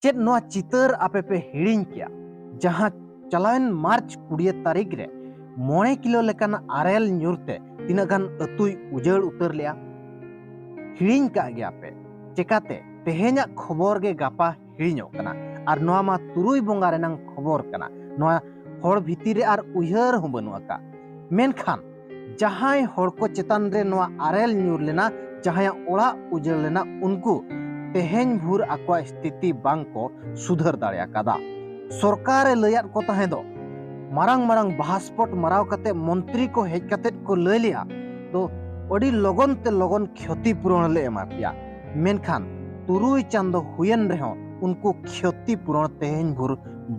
चेत नोआ चितर आपे पे हिड़िंग किया जहां चलावन मार्च 20 तारीख रे 9 किलो लेकान आरेल न्यूरते तीना गान अतुई उजड़ उतर लिया हिड़िंग का गया पे चेकाते तेहेना खबर गे गापा हिड़िंगो कना आर नोआ मा तुरुई बोंगा रेनांग खबर कना नोआ होड़ भितिर आर उयहर हो बनुआ का मेनखान जहां होड़ को चेतान रे नोआ आरेल न्यूर लेना जहां ओड़ा उजड़ लेना उनको तेहेन भूर आकवा स्थिति बांग को सुधर दाड़िया कादा सरकार लयात को तहे दो मारांग मारांग बहास्पट मराव कते मंत्री को हेज कते को लय लिया तो अड़ी लगन ते लगन क्षतिपूरण ले एमा पिया मेनखान तुरुई चांदो हुयन रेहो उनको क्षतिपूरण तेहेन भूर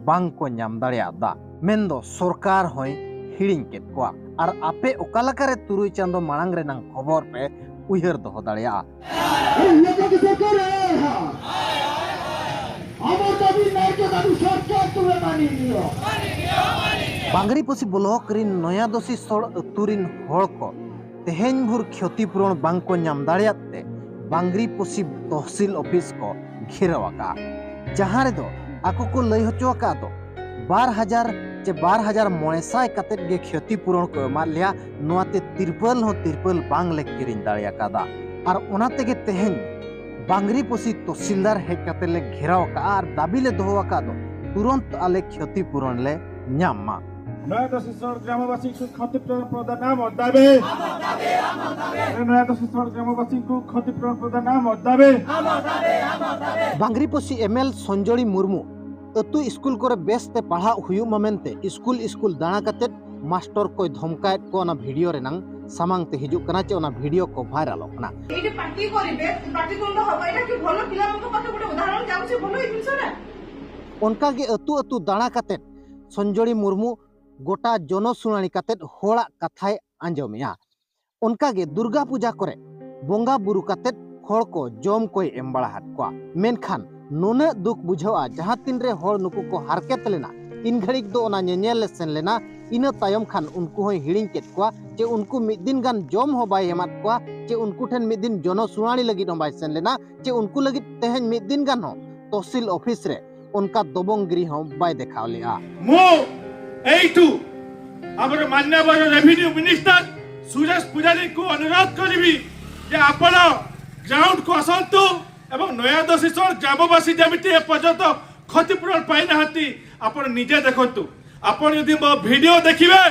बांग को नाम दाड़िया दा मेंदो सरकार होय हिड़िंग केत कोआ आर आपे ओकालाकारे तुरुई चांदो मांग रेनांग खबर पे उयहर दोहो दाड़िया बांगरी पसी ब्लॉक रिन नया दोषी सड़ अतुरिन होड़ को तेहेन भूर क्षतिपूरण बांग को नाम दाड़ियाते बांगरी पसी तहसील ऑफिस को घेरावाका जहां रे दो आको को लय होचो का दो 12,000 चे 12,900 कतेट गे क्षतिपूरण को एमा लिया नोआते तिरपल बांग ले किरिन दाड़िया कादा आर ओनाते गे तेहेन बांगरी पसी तहसीलदार हेज कते ले घेराव का आर दाबी ले दोहो का दो तुरंत आले क्षतिपूरण ले न्यामा नया दसिसर ग्रामवासी को क्षतिपूरण प्रदान नाम दाबे नया दसिसर ग्रामवासी को क्षतिपूरण प्रदान नाम दाबे बांगरी पसी एमएल संजोड़ी मुर्मू अतु स्कूल करे बेस्ते पढ़ा हुयु ममेंते स्कूल दाणा कते मास्टर को धमकायत को ना वीडियो रेनांग सामांग ते हिजु कना चे ओना वीडियो को वायरल होना एटे पार्टी करिबे पार्टी कोन हबा एटा कि भलो पिला मको पाखे गोटे उदाहरण जाउछि भलो ई जिंस ना उनका गे अतु दाणा कते संजोड़ी मुर्मू गोटा जनसुनानी कते होड़ा कथाय आंजमिया उनका गे दुर्गा पूजा करे बोंगा बुरु कते होड़ को जम कोई एम बड़ा हाट को मेनखान नुना दुख बुझावा जहां तीन रे होड़ नुकु को हारकेत लेना इन घड़ीक दो ओना नेनेल सेन लेना इना तायम खान उनको होय हिड़िंग केत को जे उनको मिद दिन गान जम हो बाय हेमात को जे उनको ठेन मिद दिन जनसुनानी लगी बाय सेन लेना जे उनको लगी तेहन मिद दिन गान हो तहसील ऑफिस रे उनका दबंगगिरी हो बाय देखाव लिया मो एटू हमर माननीय रेवेन्यू मिनिस्टर सुरेश पुजारी को अनुरोध करिबी जे आपण ग्राउंड को आसंतु एवं नया दसिसर ग्रामवासी जमिति ए पर्यंत क्षतिपूरण पाई नाहती आपण निजे देखंतु आपण यदि मो वीडियो देखिबे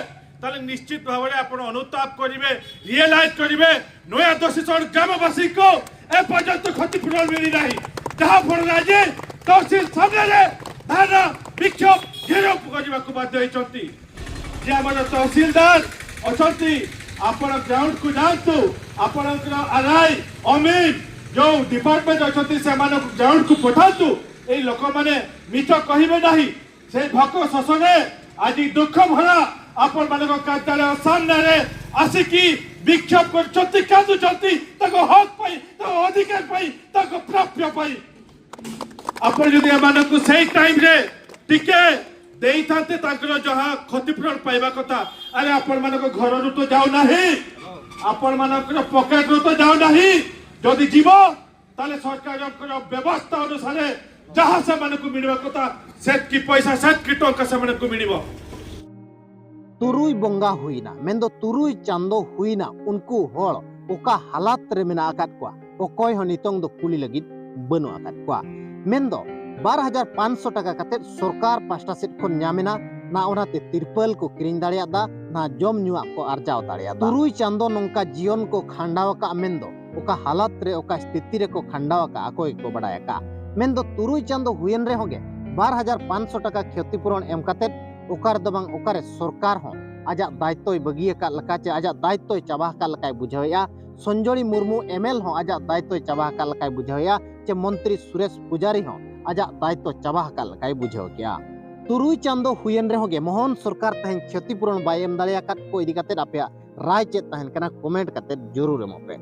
ताले निश्चित भाव में आपण अनुताप करिवे रियलाइज करिवे नया दसिसर ग्रामवासी को ए पर्यंत क्षतिपूरण मिली नाही जहां फल राजे तहसील सामने धारा विक्षोभ घेराव करबा को बाध्य होइचंती जे हमर तहसीलदार अछंती आपण ग्राउंड को जानतु आपणकर आरआई अमीन जो डिपार्टमेंट अछंती से माने ग्राउंड को पठातु ए लोक माने मिछ कहिबे नाही से भक शोषणे आज दुख भरा आपण मानक कार्यालय सामने रे आसिकी विक्षोभ करछंती कादुछंती तको हक पाई तो अधिकार पाई तको प्राप्य पाई आपण जदि मानक सही टाइम रे टिके देई थाते ताकर जहा क्षतिपूरण पाइबा कथा अरे आपण मानक घर रु तो जाऊ नाही आपण मानक पॉकेट रु तो जाऊ नाही जदि जीव ताले सरकार व्यवस्था अनुसार जहां से मानक मिलबा कथा सेट की पैसा सेट की टंका से मानक मिलिबो तुरुई बोंगा हुईना मेंदो तुरुई चांदो हुईना उनको होड़ ओका हालात रे मेना आकात को ओकोय हो नितंग दो कुली लगी बनु आकात को मेंदो 12,500 टाका कते सरकार पास्टा सेट को न्यामेना ना ओनाते तिरपल को किरिंग दाड़िया दा ना जम न्युआ को आरजाव दाड़िया दा तुरुई चांदो नंका जीवन को खांडाव का मेंदो ओका हालात रे ओका स्थिति रे को खांडाव का अकोय को बडाया का मेंदो तुरुई चांदो हुयन रे होगे 12,500 टाका क्षतिपूरण एम कते ओकार दबांग ओकारे सरकार हो आजा दायित्व बगिए का लका चे आजा दायित्व चाबा का लकाय बुझाया संजोड़ी मुर्मू एमएल हो आजा दायित्व चाबा का लकाय बुझाया चे मंत्री सुरेश पुजारी हो आजा दायित्व चाबा का लकाय बुझाव किया तुरुई चांदो हुयन रे होगे मोहन सरकार तहन क्षतिपूरण बाय एम दाड़िया को इदी कते आपे राय चे तहन कना कमेंट कते जरूर एमोपे।